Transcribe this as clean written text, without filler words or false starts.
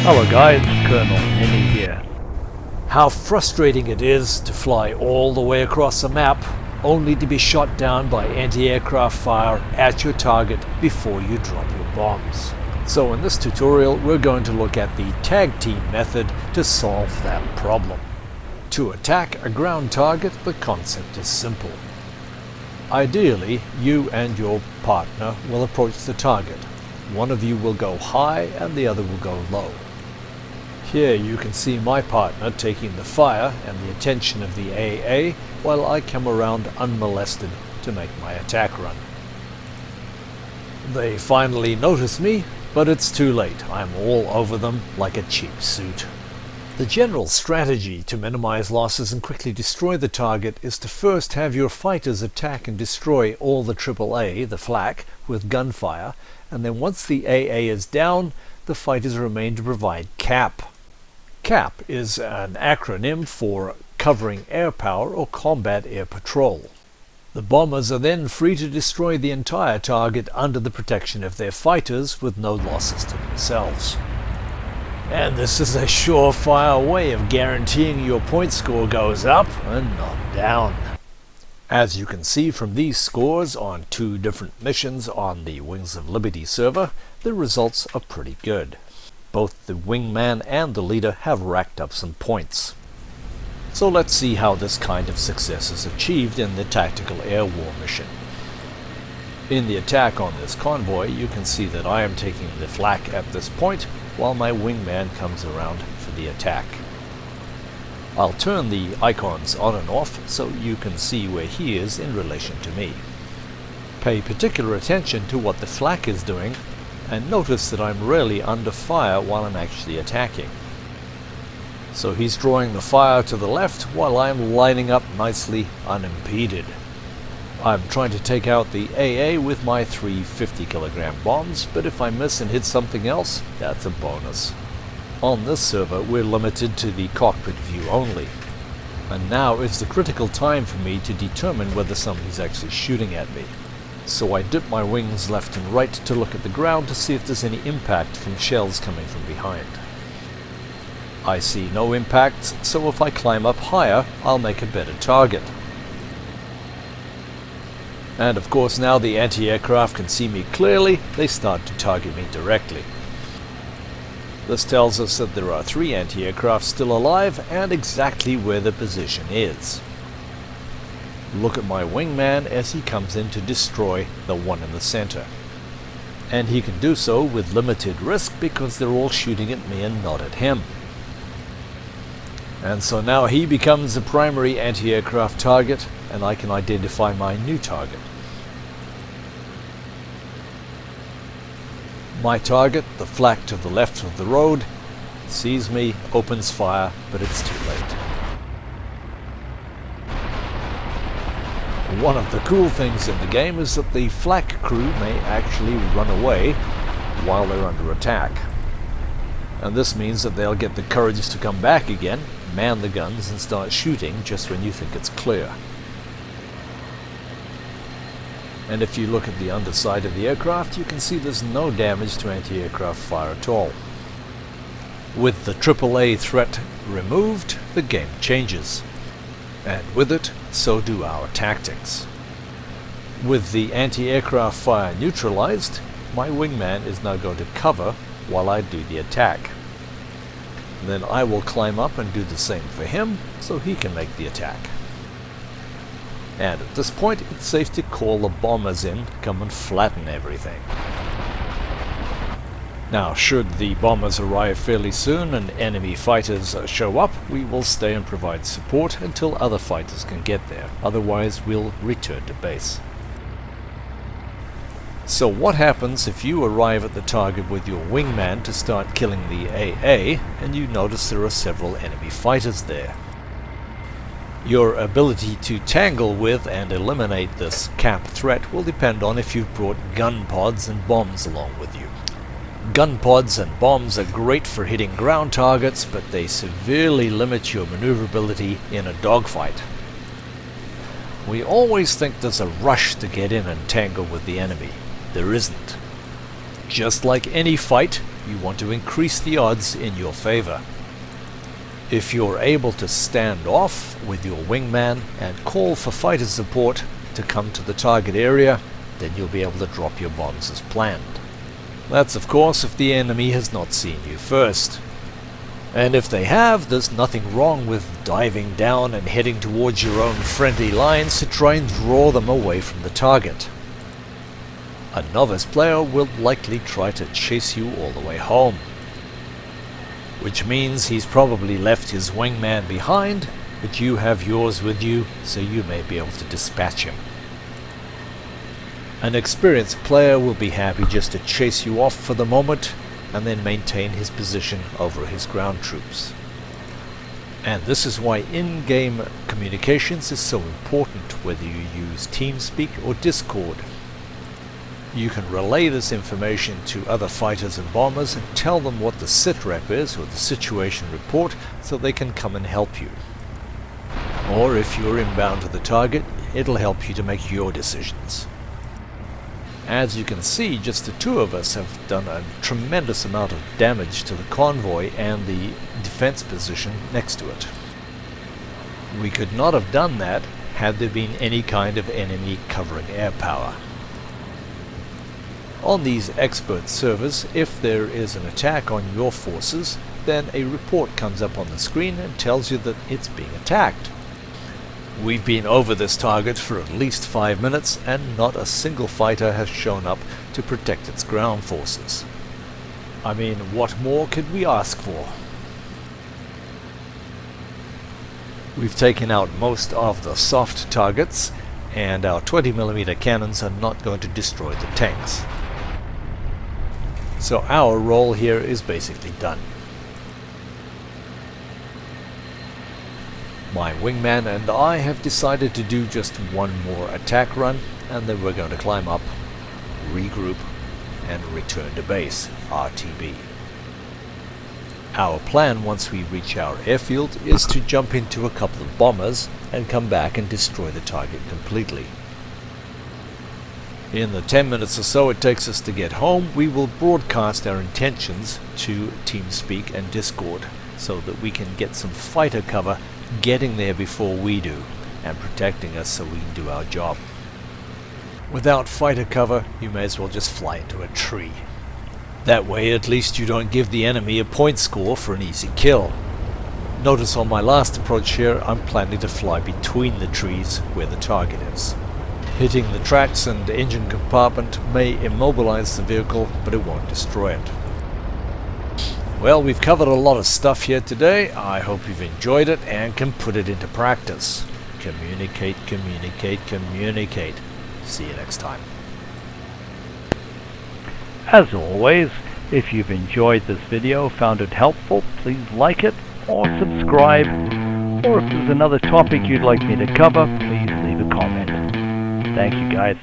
Hello guys, Colonel Ninny here. How frustrating it is to fly all the way across a map only to be shot down by anti-aircraft fire at your target before you drop your bombs. So in this tutorial we're going to look at the tag team method to solve that problem. To attack a ground target, the concept is simple. Ideally, you and your partner will approach the target. One of you will go high and the other will go low. Here you can see my partner taking the fire and the attention of the AA while I come around unmolested to make my attack run. They finally notice me, but it's too late. I'm all over them like a cheap suit. The general strategy to minimize losses and quickly destroy the target is to first have your fighters attack and destroy all the AAA, the flak, with gunfire, and then once the AA is down, the fighters remain to provide cap. CAP is an acronym for Covering Air Power or Combat Air Patrol. The bombers are then free to destroy the entire target under the protection of their fighters with no losses to themselves. And this is a surefire way of guaranteeing your point score goes up and not down. As you can see from these scores on 2 different missions on the Wings of Liberty server, the results are pretty good. Both the wingman and the leader have racked up some points. So let's see how this kind of success is achieved in the Tactical Air War mission. In the attack on this convoy, you can see that I am taking the flak at this point, while my wingman comes around for the attack. I'll turn the icons on and off so you can see where he is in relation to me. Pay particular attention to what the flak is doing, and notice that I'm rarely under fire while I'm actually attacking. So he's drawing the fire to the left while I'm lining up nicely unimpeded. I'm trying to take out the AA with my 3 50-kilogram bombs, but if I miss and hit something else, that's a bonus. On this server we're limited to the cockpit view only. And now is the critical time for me to determine whether somebody's actually shooting at me. So I dip my wings left and right to look at the ground to see if there's any impact from shells coming from behind. I see no impacts, so if I climb up higher, I'll make a better target. And of course now the anti-aircraft can see me clearly, they start to target me directly. This tells us that there are 3 anti-aircraft still alive and exactly where the position is. Look at my wingman as he comes in to destroy the one in the center. And he can do so with limited risk because they're all shooting at me and not at him. And so now he becomes the primary anti-aircraft target and I can identify my new target. My target, the flak to the left of the road, sees me, opens fire, but it's too late. One of the cool things in the game is that the flak crew may actually run away while they're under attack. And this means that they'll get the courage to come back again, man the guns and start shooting just when you think it's clear. And if you look at the underside of the aircraft, you can see there's no damage to anti-aircraft fire at all. With the AAA threat removed, the game changes. And with it, so do our tactics. With the anti-aircraft fire neutralized, my wingman is now going to cover while I do the attack. Then I will climb up and do the same for him, so he can make the attack. And at this point, it's safe to call the bombers in to come and flatten everything. Now, should the bombers arrive fairly soon and enemy fighters show up, we will stay and provide support until other fighters can get there. Otherwise, we'll return to base. So what happens if you arrive at the target with your wingman to start killing the AA and you notice there are several enemy fighters there? Your ability to tangle with and eliminate this cap threat will depend on if you've brought gun pods and bombs along with you. Gun pods and bombs are great for hitting ground targets, but they severely limit your maneuverability in a dogfight. We always think there's a rush to get in and tangle with the enemy. There isn't. Just like any fight, you want to increase the odds in your favor. If you're able to stand off with your wingman and call for fighter support to come to the target area, then you'll be able to drop your bombs as planned. That's of course if the enemy has not seen you first. And if they have, there's nothing wrong with diving down and heading towards your own friendly lines to try and draw them away from the target. A novice player will likely try to chase you all the way home, which means he's probably left his wingman behind, but you have yours with you, so you may be able to dispatch him. An experienced player will be happy just to chase you off for the moment and then maintain his position over his ground troops. And this is why in-game communications is so important, whether you use TeamSpeak or Discord. You can relay this information to other fighters and bombers and tell them what the sitrep is, or the situation report, so they can come and help you. Or if you're inbound to the target, it'll help you to make your decisions. As you can see, just the two of us have done a tremendous amount of damage to the convoy and the defense position next to it. We could not have done that had there been any kind of enemy covering air power. On these expert servers, if there is an attack on your forces, then a report comes up on the screen and tells you that it's being attacked. We've been over this target for at least 5 minutes and not a single fighter has shown up to protect its ground forces. I mean, what more could we ask for? We've taken out most of the soft targets, and our 20mm cannons are not going to destroy the tanks. So our role here is basically done. My wingman and I have decided to do just one more attack run, and then we're going to climb up, regroup, and return to base, RTB. Our plan once we reach our airfield is to jump into a couple of bombers and come back and destroy the target completely. In the 10 minutes or so it takes us to get home, we will broadcast our intentions to TeamSpeak and Discord so that we can get some fighter cover getting there before we do and protecting us so we can do our job. Without fighter cover, you may as well just fly into a tree. That way at least you don't give the enemy a point score for an easy kill. Notice on my last approach here, I'm planning to fly between the trees where the target is. Hitting the tracks and engine compartment may immobilize the vehicle, but it won't destroy it. Well, we've covered a lot of stuff here today. I hope you've enjoyed it and can put it into practice. Communicate, communicate, communicate. See you next time. As always, if you've enjoyed this video, found it helpful, please like it or subscribe. Or if there's another topic you'd like me to cover, please leave a comment. Thank you guys.